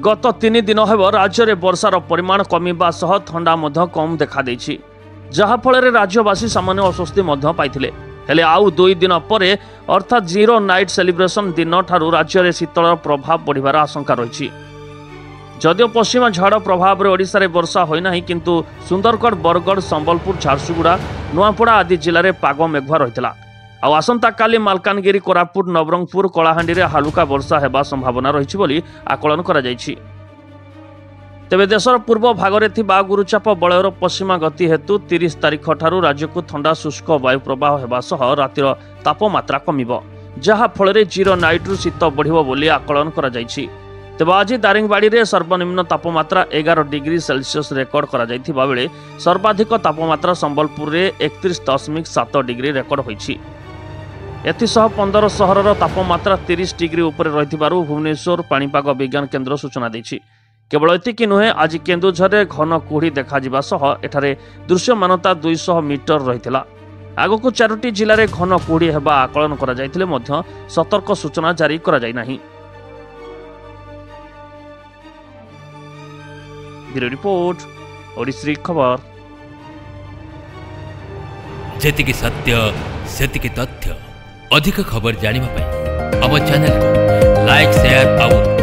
गत 3 दिन हेब राज्य में वर्षार परिमाण कमिबा सह ठंडा कम देखा देछि जहाँफल राज्यवासी सामान्य अस्वस्ति पाइथिले हेले आउ 2 दिन पर अर्थात जीरो नाइट सेलिब्रेशन दिन ठारू राज्य में शीतल प्रभाव बढ़िबार आशंका रही। जदिओ पश्चिमा झाड़ प्रभाव में ओडिशा रे वर्षा होइनाही किंतु सुंदरगढ़ बरगढ़ संबलपुर झारसुगुड़ा नुआपड़ा आदि जिले में पाग मेघुआ रही। आसंता काली मालकानगिरी कोरापुट नवरंगपुर कलाहांडी में हालुका वर्षा हेबा संभावना रही बोली आकलन करा जायछि। तेबे देशर पूर्व भागरे थिबा गुरुचाप बलयर पश्चिमा गति हेतु 30 तारिख ठारू राज्य को ठंडा शुष्क वायु प्रवाह हेबा सह रातिर तापमात्रा कमिबो जहा फଳରେ जीरो नाइट शीत बढ़िबो बोली आकलन करा जायछि। तेबे आज दारिंगबाड़ी रे सर्वनिम्न तापमात्रा 11 डिग्री सेल्सियस रेकर्ड करा जायथिबा बेले सर्वाधिक तापमात्रा संबलपुर रे 31.7 डिग्री रेकर्ड होईछि। एथिसह 15 सहरर तापमात्रा 30 डिग्री उपर रहिथिबारु भुवनेश्वर पाणीपाग विज्ञान केन्द्र सूचना दैछि। केवल एतिकी नुहे आज केन्दुझर में घन कुहुड़ी देखा सह एठारे दृश्यमानता 200 मीटर रही। आगक 4टी जिले में घन कुहुड़ी हेबा आकलन करा जायथिले मध्य सतर्क सूचना जारी करा जाय नाही। ब्यूरो रिपोर्ट ओडिसी खबर। जेतिकी सत्य सेतिकी तथ्य अधिक खबर जानिबा पई हम चैनल को लाइक शेयर और